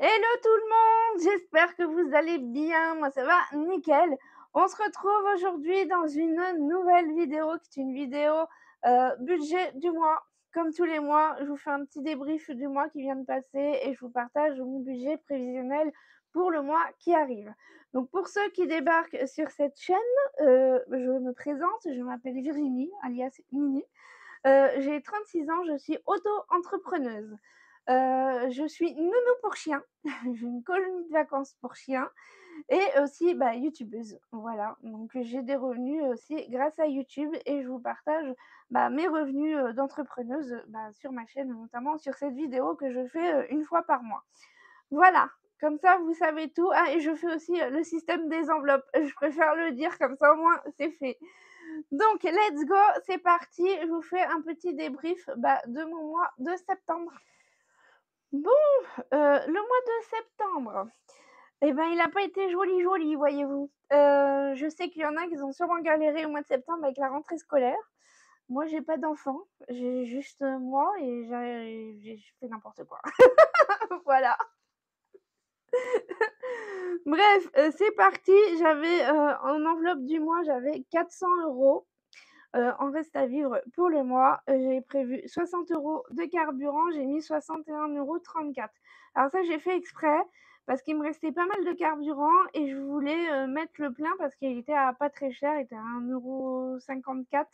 Hello tout le monde, j'espère que vous allez bien, moi ça va nickel. On se retrouve aujourd'hui dans une nouvelle vidéo qui est une vidéo budget du mois. Comme tous les mois, je vous fais un petit débrief du mois qui vient de passer et je vous partage mon budget prévisionnel pour le mois qui arrive. Donc pour ceux qui débarquent sur cette chaîne, je me présente, je m'appelle Virginie, alias Nini. J'ai 36 ans, je suis auto-entrepreneuse. Je suis nounou pour chiens, j'ai une colonie de vacances pour chiens et aussi, youtubeuse. Voilà, donc j'ai des revenus aussi grâce à YouTube et je vous partage, mes revenus, d'entrepreneuse, sur ma chaîne, notamment sur cette vidéo que je fais, 1 fois par mois. Voilà, comme ça vous savez tout. Ah et je fais aussi, le système des enveloppes. Je préfère le dire comme ça au moins c'est fait. Donc let's go, c'est parti. Je vous fais un petit débrief, de mon mois de septembre. Bon, le mois de septembre, eh ben, il a pas été joli, joli, voyez-vous. Je sais qu'il y en a qui ont sûrement galéré au mois de septembre avec la rentrée scolaire. Moi, j'ai pas d'enfant, j'ai juste, moi et j'ai je fais n'importe quoi. Voilà. Bref, c'est parti. J'avais, en enveloppe du mois, j'avais 400 € en reste à vivre pour le mois. J'avais prévu 60 € de carburant, j'ai mis 61,34 €. Alors ça, j'ai fait exprès parce qu'il me restait pas mal de carburant et je voulais, mettre le plein parce qu'il était à pas très cher, il était à 1,54 €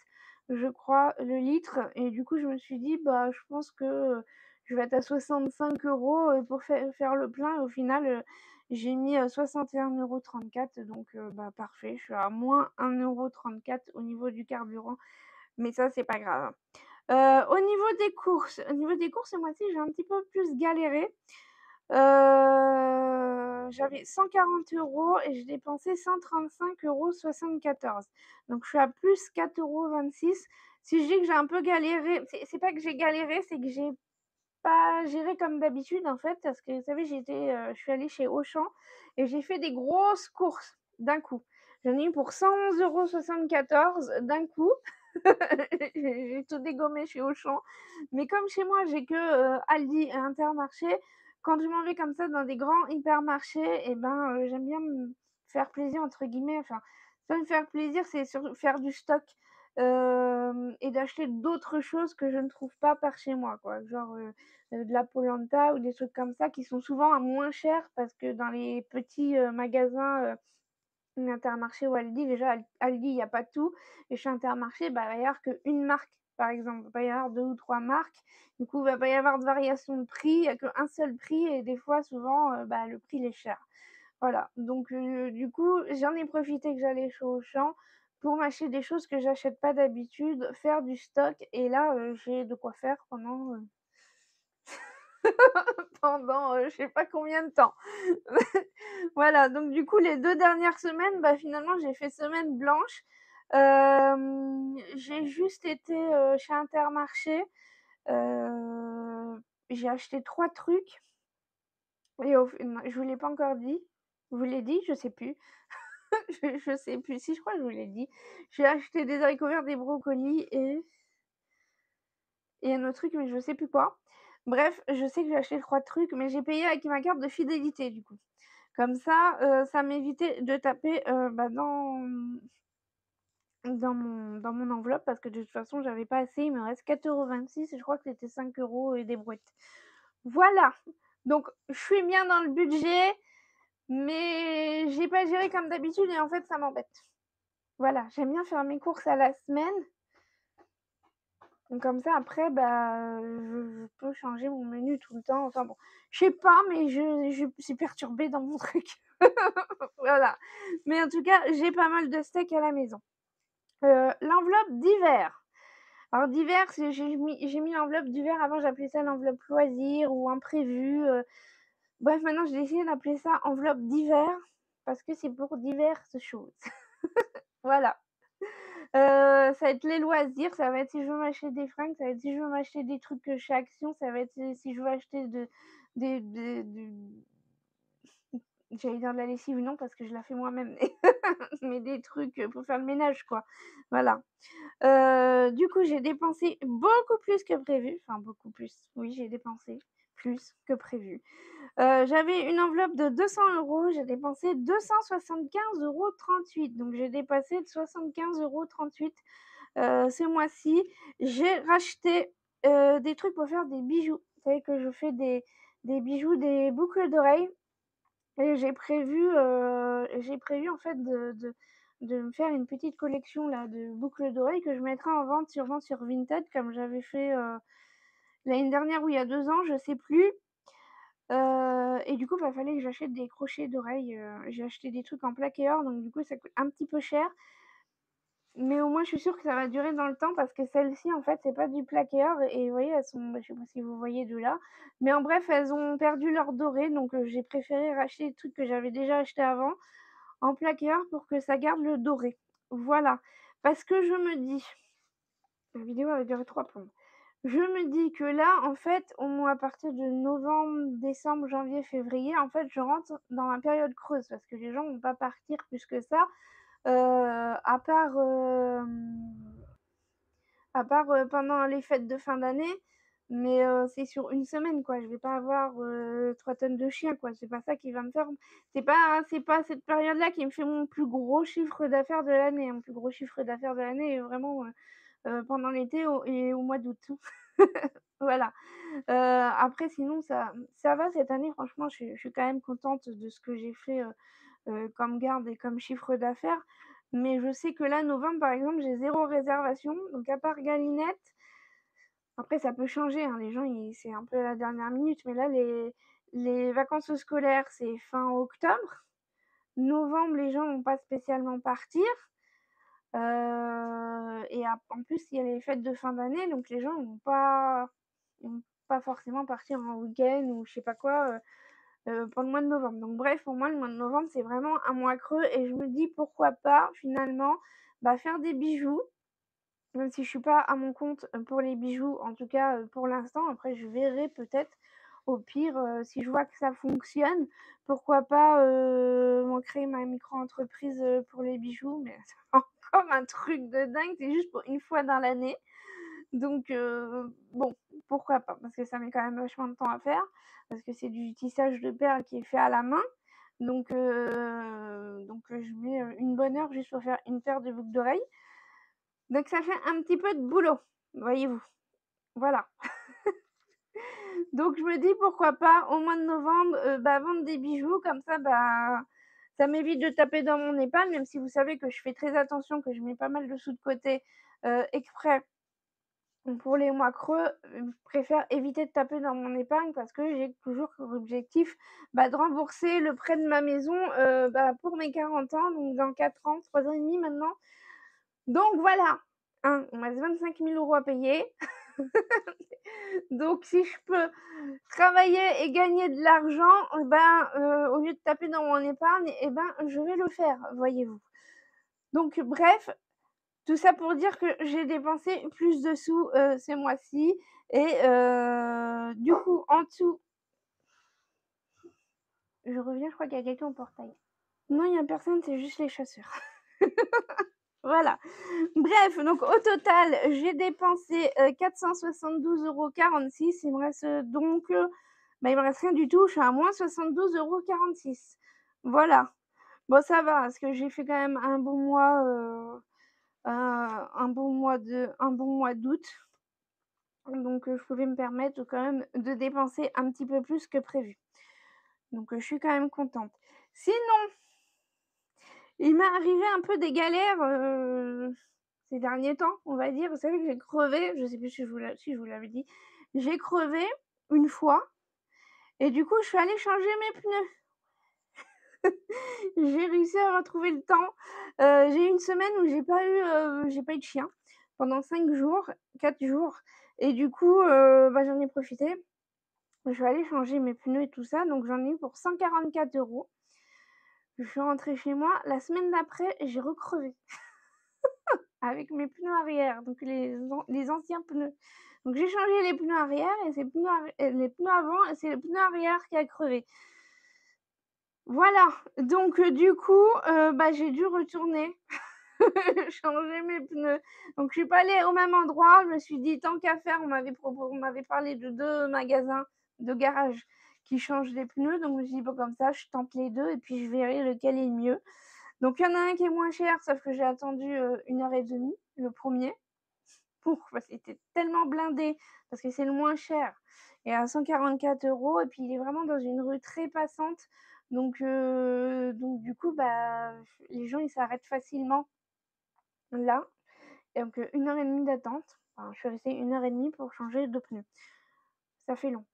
je crois le litre et du coup, je me suis dit: «Bah, je pense que, je vais être à 65 € pour faire le plein» et au final, j'ai mis, 61,34 € donc parfait, je suis à moins 1,34 € au niveau du carburant, mais ça, c'est pas grave. Au niveau des courses, ce mois-ci, j'ai un petit peu plus galéré. J'avais 140 € et j'ai dépensé 135,74 €. Donc je suis à plus 4,26 €. Si je dis que j'ai un peu galéré, c'est pas que j'ai galéré, c'est que j'ai pas géré comme d'habitude en fait, parce que vous savez, je suis allée chez Auchan et j'ai fait des grosses courses d'un coup. J'en ai eu pour 111,74 € d'un coup. J'ai tout dégommé chez Auchan. Mais comme chez moi, j'ai que, Aldi et Intermarché, quand je m'en vais comme ça dans des grands hypermarchés et ben, j'aime bien me «faire plaisir» entre guillemets, enfin, c'est pas me faire plaisir, c'est surtout faire du stock, et d'acheter d'autres choses que je ne trouve pas par chez moi quoi. Genre, de la polenta ou des trucs comme ça qui sont souvent à moins cher parce que dans les petits, magasins, Intermarché ou Aldi, déjà Aldi, il y a pas tout et chez Intermarché, il va y avoir qu'une marque, par exemple. Il va pas y avoir 2 ou 3 marques. Du coup, il va pas y avoir de variation de prix, il y a qu'un seul prix et des fois, souvent, le prix, il est cher. Voilà, donc du coup, j'en ai profité que j'allais chez Auchan pour m'acheter des choses que j'achète pas d'habitude, faire du stock et là, j'ai de quoi faire pendant, je sais pas combien de temps. Voilà, donc du coup, les 2 dernières semaines, finalement, j'ai fait semaine blanche. J'ai juste été, chez Intermarché, j'ai acheté 3 trucs et non, je vous l'ai pas encore dit. Je vous l'ai dit? Je sais plus. Je sais plus. Si, je crois que je vous l'ai dit. J'ai acheté des haricots verts, des brocolis et un autre truc, mais je sais plus quoi. Bref, je sais que j'ai acheté 3 trucs, mais j'ai payé avec ma carte de fidélité, du coup. Comme ça m'évitait de taper, dans mon enveloppe parce que de toute façon, j'avais pas assez. Il me reste 4,26 € et je crois que c'était 5 € et des brouettes. Voilà, donc je suis bien dans le budget, mais j'ai pas géré comme d'habitude et en fait, ça m'embête. Voilà, j'aime bien faire mes courses à la semaine. Donc comme ça après, je peux changer mon menu tout le temps. Enfin bon, je sais pas, mais je suis perturbée dans mon truc. Voilà. Mais en tout cas, j'ai pas mal de steak à la maison. L'enveloppe d'hiver. Alors d'hiver, j'ai mis l'enveloppe d'hiver, avant j'appelais ça l'enveloppe loisir ou imprévu, bref maintenant j'ai décidé d'appeler ça enveloppe d'hiver parce que c'est pour diverses choses. Voilà. Ça va être les loisirs, ça va être si je veux m'acheter des fringues, ça va être si je veux m'acheter des trucs, chez Action, ça va être si je veux acheter des j'allais dire de la lessive, non, parce que je la fais moi-même, mais des trucs, pour faire le ménage, quoi. Voilà. Du coup, j'ai dépensé beaucoup plus que prévu, enfin beaucoup plus, oui, j'ai dépensé plus que prévu. J'avais une enveloppe de 200 €, j'ai dépensé 275,38 €, donc j'ai dépassé de 75,38 € ce mois-ci. J'ai racheté, des trucs pour faire des bijoux. Vous savez que je fais des bijoux, des boucles d'oreilles et j'ai prévu en fait de me faire une petite collection là de boucles d'oreilles que je mettrai en vente sur Vinted comme j'avais fait, l'année dernière ou il y a 2 ans, je sais plus. Et du coup, bah, fallait que j'achète des crochets d'oreilles, j'ai acheté des trucs en plaqué or, donc du coup, ça coûte un petit peu cher. Mais au moins, je suis sûre que ça va durer dans le temps parce que celles-ci, en fait, c'est pas du plaqué or et vous voyez, elles sont bah, je sais pas si vous voyez de là, mais en bref, elles ont perdu leur doré, donc j'ai préféré racheter des trucs que j'avais déjà achetés avant en plaqué or pour que ça garde le doré. Voilà. Parce que je me dis la vidéo va durer 3 plombes. Je me dis que là, en fait, au moins à partir de novembre, décembre, janvier, février, en fait, je rentre dans ma période creuse parce que les gens vont pas partir plus que ça, à part, pendant les fêtes de fin d'année, mais c'est sur une semaine, quoi. Je vais pas avoir, 3 tonnes de chiens, quoi. C'est pas ça qui va me faire c'est pas cette période-là qui me fait mon plus gros chiffre d'affaires de l'année. Mon plus gros chiffre d'affaires de l'année est vraiment, pendant l'été et au mois d'août. Voilà. Après sinon ça va cette année franchement je suis quand même contente de ce que j'ai fait, comme garde et comme chiffre d'affaires. Mais je sais que là, novembre, par exemple, j'ai 0 réservation, donc à part Galinette, après ça peut changer, hein, les gens ils c'est un peu à la dernière minute, mais là les vacances scolaires, c'est fin octobre. Novembre, les gens vont pas spécialement partir, et ap en plus, il y a les fêtes de fin d'année, donc les gens vont pas forcément partir en week-end ou je sais pas quoi, pour le mois de novembre. Donc bref, pour moi, le mois de novembre, c'est vraiment un mois creux et je me dis pourquoi pas finalement, bah, faire des bijoux, même si je suis pas à mon compte, pour les bijoux, en tout cas, pour l'instant. Après je verrai peut-être au pire, si je vois que ça fonctionne, pourquoi pas, me créer ma micro-entreprise, pour les bijoux, mais c'est encore un truc de dingue, c'est juste pour une fois dans l'année. Donc bon, pourquoi pas? Parce que ça met quand même vachement de temps à faire, parce que c'est du tissage de perles qui est fait à la main. Donc je mets, une bonne heure juste pour faire une paire de boucles d'oreilles. Donc ça fait un petit peu de boulot, voyez-vous. Voilà. Donc je me dis pourquoi pas au mois de novembre, bah, vendre des bijoux comme ça, bah, ça m'évite de taper dans mon épargne, même si vous savez que je fais très attention, que je mets pas mal de sous de côté, exprès pour les mois creux, je préfère éviter de taper dans mon épargne parce que j'ai toujours comme objectif, bah, de rembourser le prêt de ma maison, bah, pour mes 40 ans, donc dans 4 ans, 3 ans et demi maintenant. Donc voilà, hein, on me reste 25 000 € à payer. Donc si je peux travailler et gagner de l'argent, ben, au lieu de taper dans mon épargne et ben, je vais le faire, voyez-vous. Donc bref, tout ça pour dire que j'ai dépensé plus de sous, ce mois-ci et du coup, en dessous je reviens, je crois qu'il y a quelqu'un au portail. Non, il y a personne, c'est juste les chasseurs. Voilà. Bref, donc au total, j'ai dépensé, 472,46 €. Il me reste, donc, bah, il me reste rien du tout, je suis à moins 72,46 €. Voilà. Bon ça va, parce que j'ai fait quand même un bon mois, un bon mois d'août. Donc je pouvais me permettre quand même de dépenser un petit peu plus que prévu. Donc je suis quand même contente. Sinon, il m'est arrivé un peu des galères, ces derniers temps, on va dire. Vous savez que j'ai crevé, je sais plus si je vous l'avais dit. J'ai crevé une fois et du coup, je suis allée changer mes pneus. J'ai réussi à retrouver le temps. J'ai eu une semaine où j'ai pas eu de chien pendant 5 jours, 4 jours et du coup, bah, j'en ai profité. Je suis allée changer mes pneus et tout ça, donc j'en ai eu pour 144 €. Je suis rentrée chez moi, la semaine d'après, j'ai recrevé avec mes pneus arrière, donc les anciens pneus. Donc j'ai changé les pneus arrière et les pneus avant et c'est le pneu arrière qui a crevé. Voilà, donc du coup, bah, j'ai dû retourner changer mes pneus. Donc je suis pas allée au même endroit, je me suis dit: «Tant qu'à faire», on m'avait parlé de 2 magasins, de garage qui changent les pneus. Donc je me suis dit: «Bon, comme ça, je tente les 2 et puis je verrai lequel est le mieux». Donc il y en a un qui est moins cher, sauf que j'ai attendu, 1 heure et demie, le premier parce qu'il était tellement blindé, parce que c'est le moins cher et à 144 € et puis il est vraiment dans une rue très passante donc du coup, bah, les gens ils s'arrêtent facilement là et donc 1 heure et demie d'attente. Enfin, je suis restée 1 heure et demie pour changer 2 pneus. Ça fait long.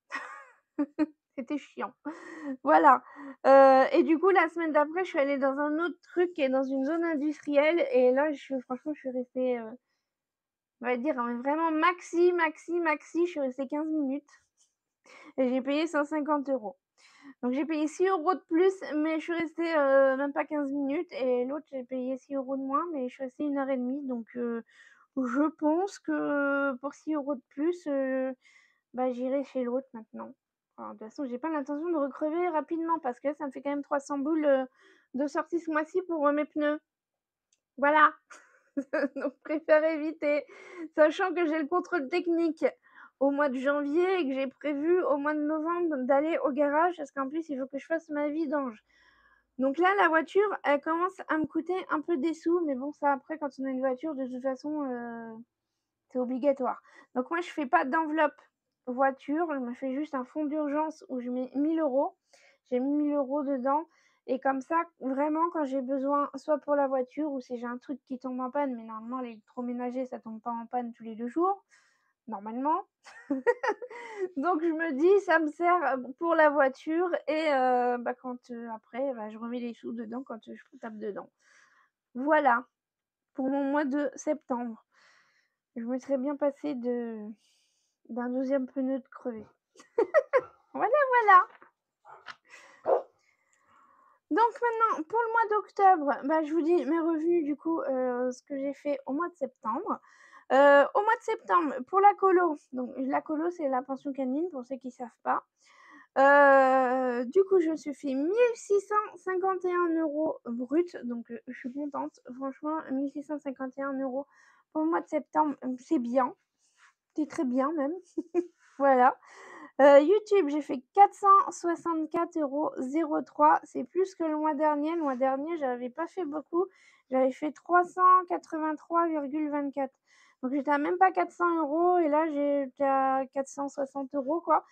C'était chiant. Voilà, et du coup la semaine d'après, je suis allée dans un autre truc qui est dans une zone industrielle et là franchement je suis restée, on va dire, vraiment maxi, je suis restée 15 minutes et j'ai payé 150 €. Donc j'ai payé 6 € de plus, mais je suis restée, même pas 15 minutes et l'autre j'ai payé 6 € de moins, mais je suis restée 1 heure et demie donc je pense que pour 6 € de plus, bah, j'irai chez l'autre maintenant. Enfin, de toute façon, j'ai pas l'intention de recrever rapidement parce que ça me fait quand même 300 boules, de sortie ce mois-ci pour, mes pneus. Voilà. Donc préfère éviter, sachant que j'ai le contrôle technique au mois de janvier et que j'ai prévu au mois de novembre d'aller au garage parce qu'en plus il faut que je fasse ma vidange. Donc là, la voiture, elle commence à me coûter un peu des sous, mais bon ça après quand on a une voiture de toute façon, c'est obligatoire. Donc moi je fais pas d'enveloppe voiture, je me fais juste un fonds d'urgence où je mets 1 000 €. J'ai mis 1 000 € dedans et comme ça, vraiment quand j'ai besoin, soit pour la voiture ou si j'ai un truc qui tombe en panne, mais normalement l'électroménager ça tombe pas en panne tous les 2 jours, normalement. Donc je me dis: «Ça me sert, pour la voiture» et bah, quand, après, bah, je remets les sous dedans quand, je tape dedans. Voilà, pour mon mois de septembre. Je me serais bien passée d'un 12e pneu de crevé. Voilà, voilà. Donc maintenant, pour le mois d'octobre, bah, je vous dis mes revenus du coup, ce que j'ai fait au mois de septembre. Au mois de septembre, pour la colo, donc la colo, c'est la pension canine pour ceux qui savent pas. Du coup, je me suis fait 1 651 € brut, donc je suis contente. Franchement, 1 651 € pour le mois de septembre, c'est bien. C'est très bien même. Voilà. YouTube, j'ai fait 464,03 €. C'est plus que le mois dernier. Le mois dernier, j'avais pas fait beaucoup. J'avais fait 383,24 €. Donc j'étais à même pas 400 € et là, j'étais à 460 € quoi.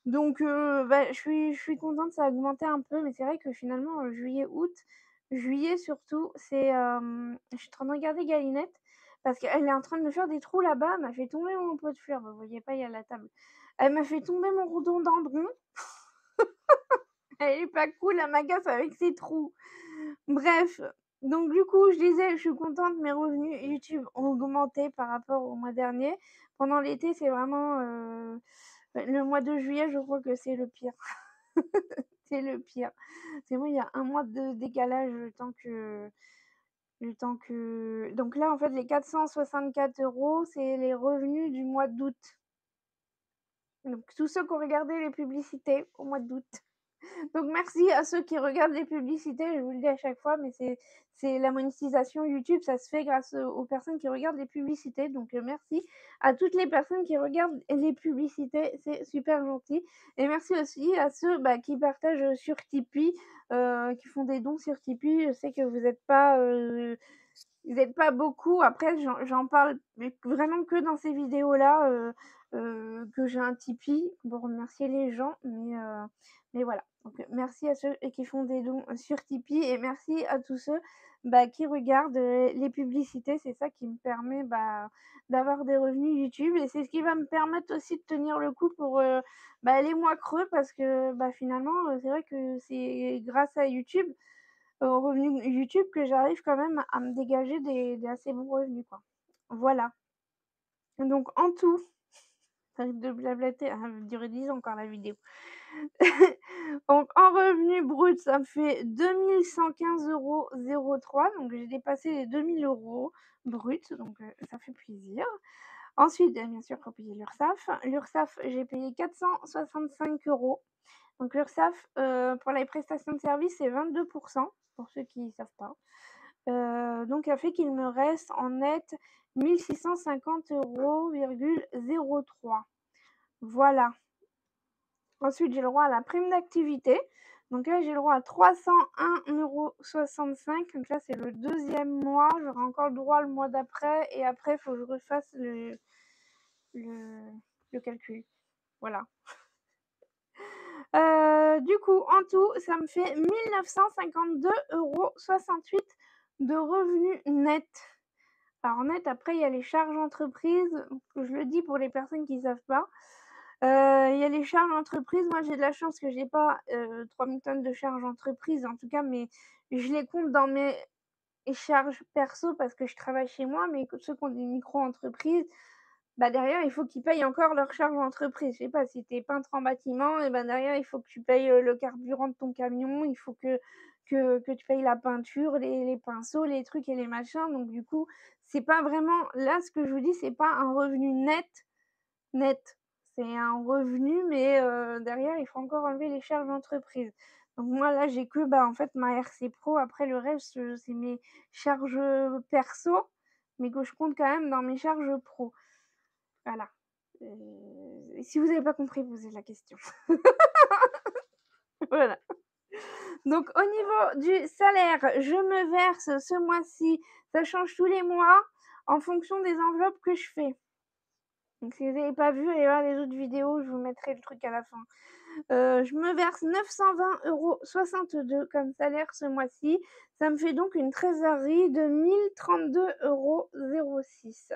Donc bah, je suis contente, ça a augmenté un peu, mais c'est vrai que finalement, juillet, août, juillet surtout, je suis en train de regarder Galinette parce qu'elle est en train de me faire des trous là-bas. Elle m'a fait tomber mon pot de fleurs. Vous voyez pas, il y a la table. Elle m'a fait tomber mon rhododendron. Elle est pas cool, elle m'agace avec ses trous. Bref, donc du coup, je disais, je suis contente, mes revenus YouTube ont augmenté par rapport au mois dernier. Pendant l'été, c'est vraiment, le mois de juillet, je crois que c'est le pire. C'est le pire. C'est bon, il y a un mois de décalage le temps que donc là, en fait, les 464 €, c'est les revenus du mois d'août. Donc tous ceux qui ont regardé les publicités au mois d'août. Donc merci à ceux qui regardent les publicités, je vous le dis à chaque fois, mais c'est la monétisation YouTube, ça se fait grâce aux personnes qui regardent les publicités. Donc merci à toutes les personnes qui regardent les publicités, c'est super gentil. Et merci aussi à ceux, bah, qui partagent, sur Tipeee, qui font des dons sur Tipeee. Je sais que vous êtes pas beaucoup. Après j'en parle mais vraiment que dans ces vidéos-là, que j'ai un Tipeee pour remercier les gens, mais voilà. Donc merci à ceux qui font des dons sur Tipeee et merci à tous ceux, bah, qui regardent, les publicités. C'est ça qui me permet, bah, d'avoir des revenus YouTube et c'est ce qui va me permettre aussi de tenir le coup pour, bah, les mois creux parce que, bah, finalement, c'est vrai que c'est grâce à YouTube, aux revenus YouTube que j'arrive quand même à me dégager des assez bons revenus, quoi. Voilà. Donc en tout, j'arrête de blablater, elle va durer 10 ans encore la vidéo. Donc en revenu brut, ça me fait 2 115,03 €, donc j'ai dépassé les 2 000 € bruts, donc ça fait plaisir. Ensuite, bien sûr, faut payer l'URSSAF. L'URSSAF, j'ai payé 465 €. Donc l'URSSAF, pour les prestations de services, c'est 22 pour ceux qui ne savent pas. Donc ça fait qu'il me reste en net 1 650,03 €. Voilà. Ensuite, j'ai le droit à la prime d'activité. Donc là, j'ai le droit à 301,65 €. Donc là, c'est le 2e mois. J'aurai encore le droit le mois d'après. Et après, il faut que je refasse le calcul. Voilà. Du coup, en tout, ça me fait 1952,68 € de revenus nets. Alors net, après, il y a les charges entreprises. Je le dis pour les personnes qui ne savent pas. Il y a les charges entreprises. Moi, j'ai de la chance que j'ai pas 3000 tonnes de charges entreprises, en tout cas, mais je les compte dans mes charges perso parce que je travaille chez moi. Mais ceux qui ont des micro-entreprises, bah, derrière, il faut qu'ils payent encore leurs charges entreprises. Je sais pas, si tu es peintre en bâtiment, et ben derrière, il faut que tu payes le carburant de ton camion, il faut que tu payes la peinture, les pinceaux, les trucs et les machins. Donc du coup, c'est pas vraiment là, ce que je vous dis, c'est pas un revenu net. C'est un revenu, mais derrière, il faut encore enlever les charges d'entreprise. Donc moi, là, j'ai que, bah, en fait, ma RC Pro. Après, le reste, c'est mes charges perso, mais que je compte quand même dans mes charges pro. Voilà. Si vous n'avez pas compris, posez la question. Voilà. Donc au niveau du salaire, je me verse ce mois-ci, ça change tous les mois en fonction des enveloppes que je fais. Donc si vous n'avez pas vu, allez voir les autres vidéos, je vous mettrai le truc à la fin. Je me verse 920,62 € comme salaire ce mois-ci. Ça me fait donc une trésorerie de 1032,06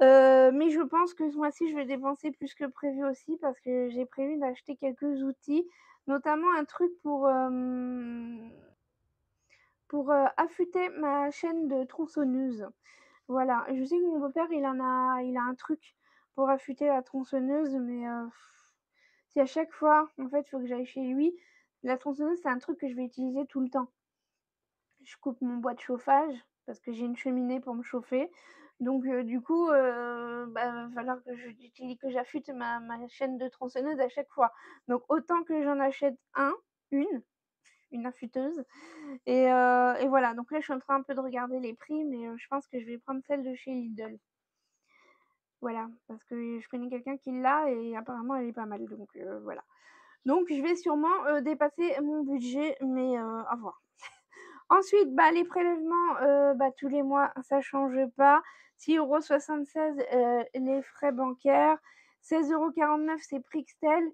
€. Mais je pense que ce mois-ci, je vais dépenser plus que prévu aussi parce que j'ai prévu d'acheter quelques outils, notamment un truc pour affûter ma chaîne de tronçonneuse. Voilà, je sais que mon beau-père, il a un truc pour affûter la tronçonneuse, mais si à chaque fois, en fait, il faut que j'aille chez lui. La tronçonneuse, c'est un truc que je vais utiliser tout le temps. Je coupe mon bois de chauffage parce que j'ai une cheminée pour me chauffer. Donc du coup, va falloir que j'affûte ma chaîne de tronçonneuse à chaque fois. Donc autant que j'en achète une affûteuse. Et voilà, donc là, je suis en train un peu de regarder les prix, mais je pense que je vais prendre celle de chez Lidl. Voilà, parce que je connais quelqu'un qui l'a et apparemment elle est pas mal, donc voilà. Donc je vais sûrement dépasser mon budget, mais à voir. Ensuite, bah, les prélèvements, tous les mois, ça change pas. 6,76 € les frais bancaires. 16,49 € c'est Prixtel.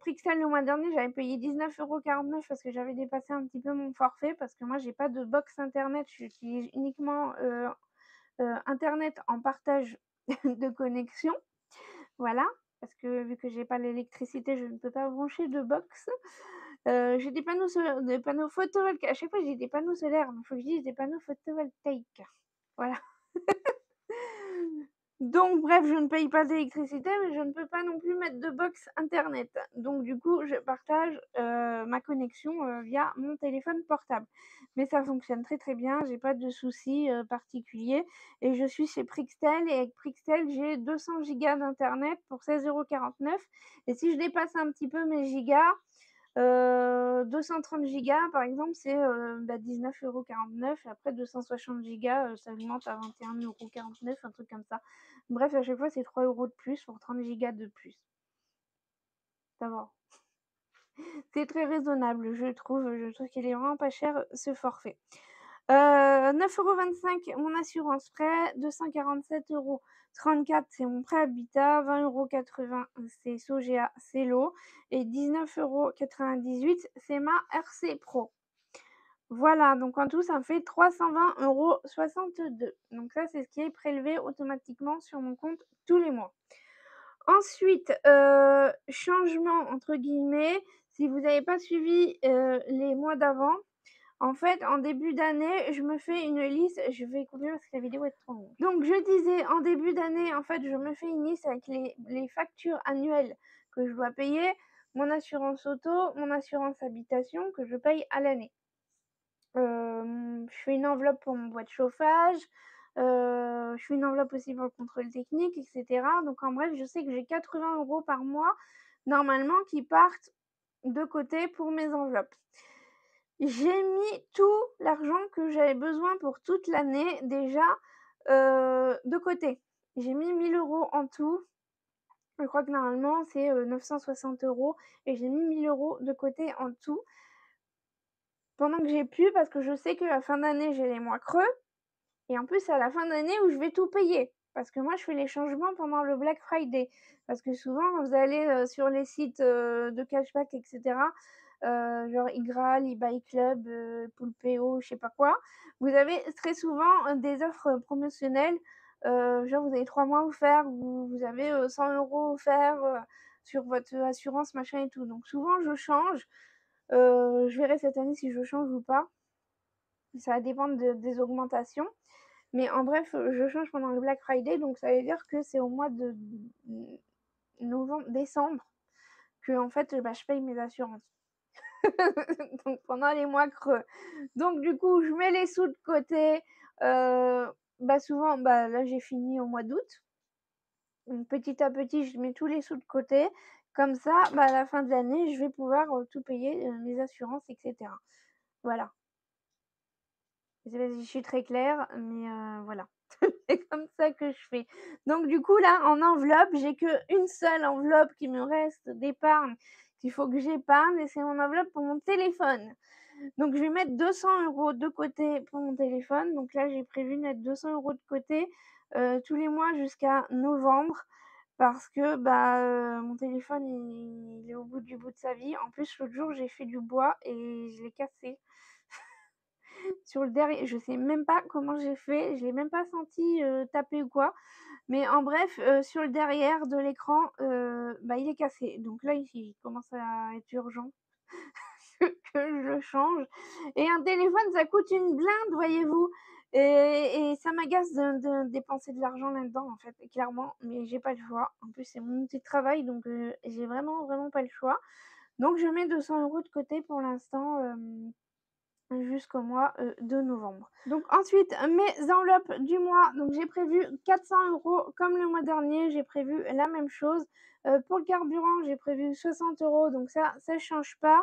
Prixtel, le mois dernier, j'avais payé 19,49 € parce que j'avais dépassé un petit peu mon forfait, parce que moi, j'ai pas de box internet. J'utilise uniquement internet en partage de connexion. Voilà, parce que vu que j'ai pas l'électricité, je ne peux pas brancher de box. J'ai des panneaux photovoltaïques. À chaque fois, j'ai des panneaux solaires, mais il faut que je dise des panneaux photovoltaïques. Voilà. Donc bref, je ne paye pas d'électricité, mais je ne peux pas non plus mettre de box internet. Donc du coup, je partage ma connexion via mon téléphone portable. Mais ça fonctionne très très bien, j'ai pas de soucis particuliers. Et je suis chez Prixtel, et avec Prixtel, j'ai 200 gigas d'internet pour 16,49 €. Et si je dépasse un petit peu mes gigas, 230 gigas par exemple, c'est 19,49 €, et après 260 gigas, ça augmente à 21,49 €, un truc comme ça. Bref, à chaque fois, c'est 3 € de plus pour 30 gigas de plus. Ça va. C'est très raisonnable, je trouve. Je trouve qu'il est vraiment pas cher, ce forfait. 9,25 € mon assurance frais, 247,34 € c'est mon prêt habitat, 20,80 € c'est Sogea, c'est l'eau, et 19,98 € c'est ma RC Pro. Voilà, donc en tout, ça me fait 320,62 €. Donc ça, c'est ce qui est prélevé automatiquement sur mon compte tous les mois. Ensuite, changement entre guillemets, si vous n'avez pas suivi les mois d'avant, en fait, en début d'année, je me fais une liste. Je vais couper parce que la vidéo est trop longue. Donc je disais, en début d'année, en fait, je me fais une liste avec les factures annuelles que je dois payer, mon assurance auto, mon assurance habitation que je paye à l'année. Je fais une enveloppe pour mon bois de chauffage, je fais une enveloppe aussi pour le contrôle technique, et cetera. Donc en bref, je sais que j'ai 80 € par mois, normalement, qui partent de côté pour mes enveloppes. J'ai mis tout l'argent que j'avais besoin pour toute l'année déjà de côté. J'ai mis 1 000 € en tout. Je crois que normalement c'est, 960 € et j'ai mis 1 000 € de côté en tout pendant que j'ai pu parce que je sais que la fin d'année, j'ai les mois creux et en plus, c'est à la fin d'année où je vais tout payer. Parce que moi, je fais les changements pendant le Black Friday. Parce que souvent, quand vous allez, sur les sites, de cashback et cetera, genre iGraal, eBay Club, Poulpeo, je sais pas quoi, vous avez très souvent, des offres, promotionnelles, genre vous avez 3 mois offerts ou vous avez, 100 € offerts, sur votre assurance machin et tout. Donc souvent je change, je verrai cette année si je change ou pas. Ça va dépendre des augmentations. Mais en bref, je change pendant le Black Friday, donc ça veut dire que c'est au mois de décembre que en fait, bah, je paye mes assurances. Donc pendant les mois creux. Donc du coup, je mets les sous de côté, bah, souvent, bah, là, j'ai fini au mois d'août. Donc petit à petit, je mets tous les sous de côté. Comme ça, bah, à la fin de l'année, je vais pouvoir, tout payer, mes assurances et cetera. Voilà. Je sais pas si je suis très claire, mais voilà. C'est comme ça que je fais. Donc du coup là, en enveloppe, j'ai qu'une seule enveloppe qui me reste d'épargne qu'il faut que j'épargne et c'est mon enveloppe pour mon téléphone. Donc je vais mettre 200 € de côté pour mon téléphone. Donc là, j'ai prévu de mettre 200 € de côté, tous les mois jusqu'à novembre parce que, bah, mon téléphone il est au bout de sa vie. En plus, l'autre jour, j'ai fait du bois et je l'ai cassé. Sur le derrière, je sais même pas comment j'ai fait, je l'ai même pas senti, taper ou quoi. Mais en bref, sur le derrière de l'écran, bah, il est cassé. Donc là, il commence à être urgent que je le change et un téléphone, ça coûte une blinde, voyez-vous? Et ça m'agace de dépenser de l'argent là-dedans, en fait, clairement, mais j'ai pas le choix. En plus, c'est mon outil de travail, donc j'ai vraiment, vraiment pas le choix. Donc je mets 200 € de côté pour l'instant, jusqu'au mois, de novembre. Donc ensuite, mes enveloppes du mois, donc j'ai prévu 400 € comme le mois dernier, j'ai prévu la même chose. Pour le carburant, j'ai prévu 60 €, donc ça change pas,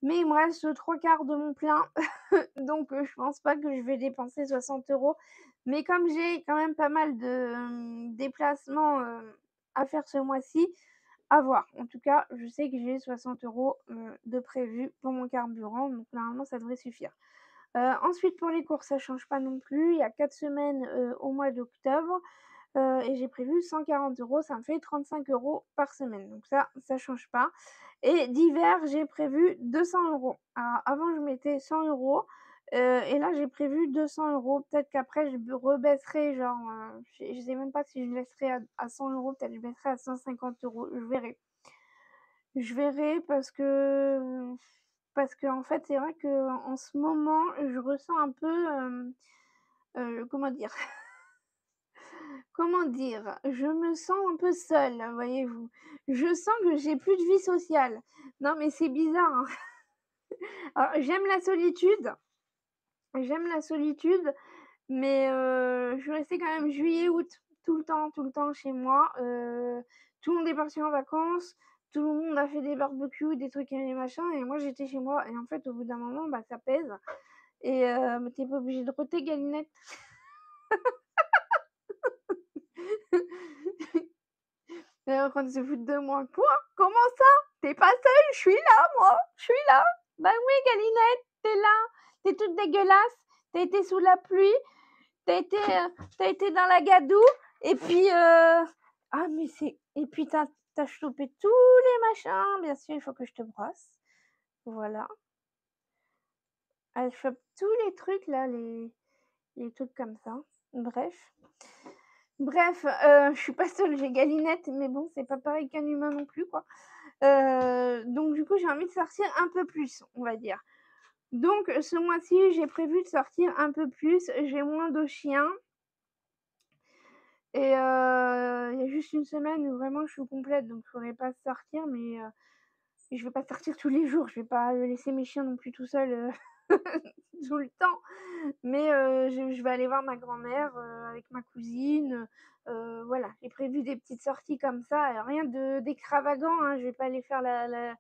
mais il me reste 3/4 de mon plein, donc je pense pas que je vais dépenser 60 €. Mais comme j'ai quand même pas mal de, déplacements, à faire ce mois-ci, à voir. En tout cas, je sais que j'ai 60 € de prévu pour mon carburant, donc normalement ça devrait suffire. Ensuite pour les courses, ça change pas non plus. Il y a 4 semaines, au mois d'octobre, et j'ai prévu 140 €, ça me fait 35 € par semaine. Donc ça change pas. Et d'hiver, j'ai prévu 200 €. Alors avant je mettais 100 €, et là j'ai prévu 200 €. Peut-être qu'après je rebaisserai genre, je sais même pas si je laisserai à 100 €, peut-être je baisserai à 150 €, je verrai. Je verrai parce qu'en fait, c'est vrai qu'en ce moment, je ressens un peu, comment dire? Comment dire? Je me sens un peu seule, voyez-vous? Je sens que j'ai plus de vie sociale. Non, mais c'est bizarre, hein. Alors j'aime la solitude, mais je suis restée quand même juillet, août, tout le temps chez moi. Tout le monde est parti en vacances, tout le monde a fait des barbecues, des trucs et des machins et moi j'étais chez moi et en fait au bout d'un moment, bah, ça pèse et mais tu pas obligé de rôter Galinette. Elle est en train de se foutre de moi. «Quoi? Comment ça? Tu pas seule? Je suis là moi, je suis là!» «Bah oui Galinette, t'es là, t'es toute dégueulasse, t'as été sous la pluie, tu été dans la gadoue et puis, ah mais c'est et puis t'as chopé tous les machins, bien sûr, il faut que je te brosse. Voilà. Elle chope tous les trucs là, les trucs comme ça. Bref. Bref, je suis pas seule, j'ai Galinette, mais bon, c'est pas pareil qu'un humain non plus, quoi. Donc du coup, j'ai envie de sortir un peu plus, on va dire. Donc ce mois-ci, j'ai prévu de sortir un peu plus, j'ai moins de chiens. Et il y a juste une semaine où vraiment je suis complète, donc je pourrais pas sortir, mais je vais pas sortir tous les jours. Je vais pas laisser mes chiens non plus tout seuls, tout le temps. Mais je vais aller voir ma grand-mère, avec ma cousine, voilà. J'ai prévu des petites sorties comme ça, rien d'extravagant, hein. Je vais pas aller faire la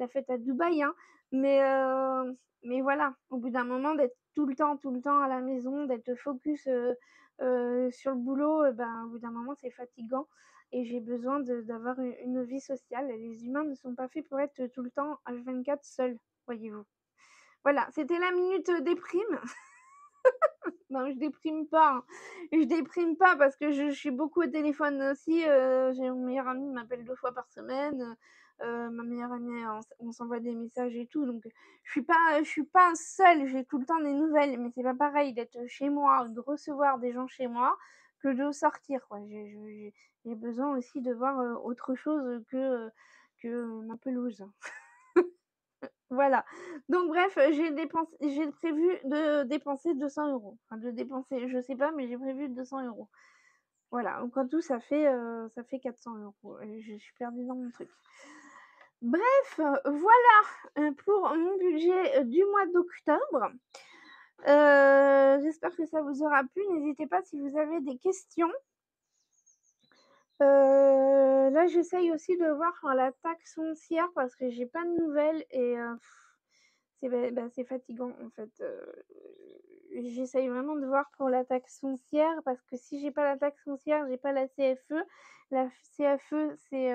fête à Dubaï, hein. Mais voilà, au bout d'un moment d'être tout le temps à la maison, d'être focus, sur le boulot, ben, au bout d'un moment, c'est fatigant et j'ai besoin d'avoir une vie sociale. Les humains ne sont pas faits pour être tout le temps H24 seuls, voyez-vous. Voilà, c'était la minute déprime. Non, je déprime pas, hein. Je déprime pas parce que je suis beaucoup au téléphone aussi, j'ai mon meilleur ami qui m'appelle 2 fois par semaine, ma meilleure amie, on s'envoie des messages et tout, donc je suis pas seule, j'ai tout le temps des nouvelles, mais c'est pas pareil d'être chez moi ou de recevoir des gens chez moi que de sortir, quoi. J'ai besoin aussi de voir, autre chose que ma pelouse. Voilà. Donc bref, j'ai prévu de dépenser 200 €. Enfin de dépenser, je sais pas, mais j'ai prévu 200 €. Voilà, donc en tout ça fait 400 € et je suis perdue dans mon truc. Bref, voilà, pour mon budget, du mois d'octobre. J'espère que ça vous aura plu. N'hésitez pas si vous avez des questions. Là, j'essaye aussi de voir pour la taxe foncière parce que j'ai pas de nouvelles et c'est fatigant en fait. J'essaye vraiment de voir pour la taxe foncière parce que si j'ai pas la taxe foncière, j'ai pas la CFE. La CFE, c'est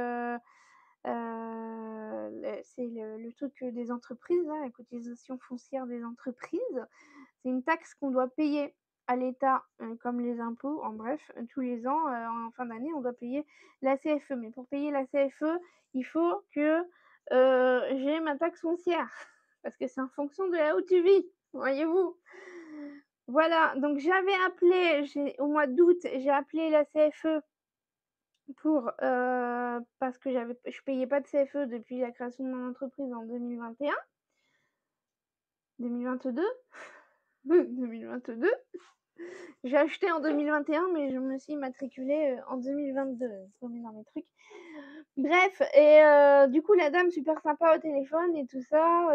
le truc, des entreprises là, la cotisation foncière des entreprises. C'est une taxe qu'on doit payer à l'État, comme les impôts, en bref, tous les ans, en fin d'année, on doit payer la CFE. Mais pour payer la CFE, il faut que, j'ai ma taxe foncière parce que c'est en fonction de là où tu vis, voyez-vous? Voilà, donc au mois d'août, j'ai appelé la CFE pour, parce que je payais pas de CFE depuis la création de mon entreprise en 2021. 2022? 2022. J'ai acheté en 2021, mais je me suis immatriculée, en 2022. Je remets dans mes trucs. Bref et du coup, la dame super sympa au téléphone et tout ça,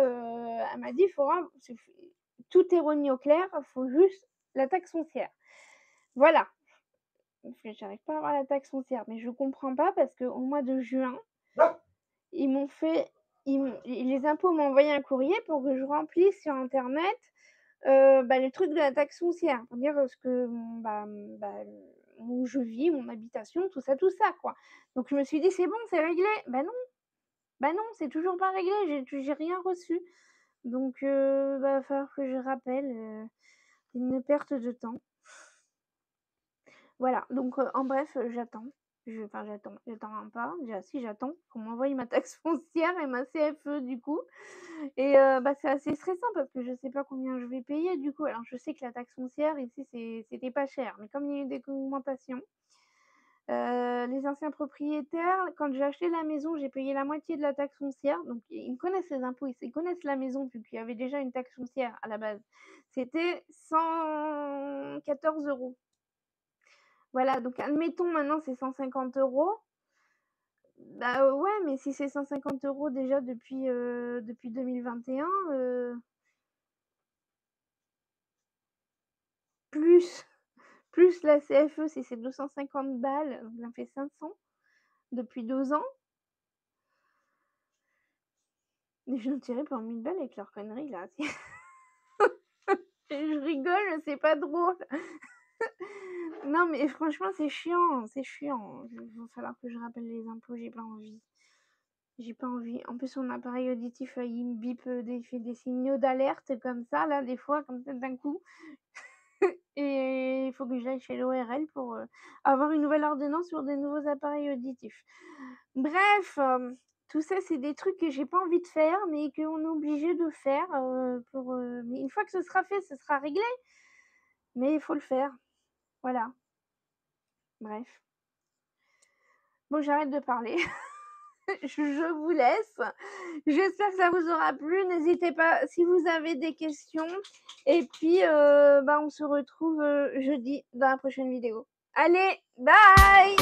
elle m'a dit: tout est remis au clair, faut juste la taxe foncière». Voilà. Parce que j'arrive pas à avoir la taxe foncière, mais je comprends pas parce qu'au mois de juin, ils m'ont fait les impôts m'ont envoyé un courrier pour que je remplisse sur internet, le truc de la taxe foncière, pour dire, ce que où je vis, mon habitation, tout ça, quoi. Donc je me suis dit: «C'est bon, c'est réglé». Bah non, c'est toujours pas réglé, j'ai rien reçu. Donc va falloir que je rappelle, une perte de temps. Voilà, donc en bref, j'attends. J'attends pas, déjà si j'attends qu'on m'envoie ma taxe foncière et ma CFE du coup et c'est assez stressant parce que je sais pas combien je vais payer du coup. Alors je sais que la taxe foncière ici c'était pas cher, mais comme il y a eu des augmentations, les anciens propriétaires, quand j'ai acheté la maison, j'ai payé la moitié de la taxe foncière, donc ils me connaissent les impôts, ils connaissent la maison vu qu'il y avait déjà une taxe foncière à la base. C'était 114 €. Voilà, donc admettons maintenant c'est 150 €. Bah, ouais, mais si c'est 150 € déjà depuis 2021, plus plus la CFE, si c'est 250 balles, donc ça fait 500 depuis 2 ans. Mais je nous tirais pour 1000 balles avec leurs conneries là. Je rigole, c'est pas drôle. Non, mais franchement, c'est chiant, c'est chiant. Il va falloir que je rappelle les impôts, j'ai pas envie. J'ai pas envie. En plus, mon appareil auditif, il me bip, il fait des signaux d'alerte comme ça, là, des fois, comme ça, d'un coup. Et il faut que j'aille chez l'ORL pour avoir une nouvelle ordonnance sur des nouveaux appareils auditifs. Bref, tout ça, c'est des trucs que j'ai pas envie de faire, mais qu'on est obligé de faire mais une fois que ce sera fait, ce sera réglé. Mais il faut le faire. Voilà. Bref. Bon, j'arrête de parler. Je vous laisse. J'espère que ça vous aura plu. N'hésitez pas si vous avez des questions. Et puis, on se retrouve jeudi dans la prochaine vidéo. Allez, bye!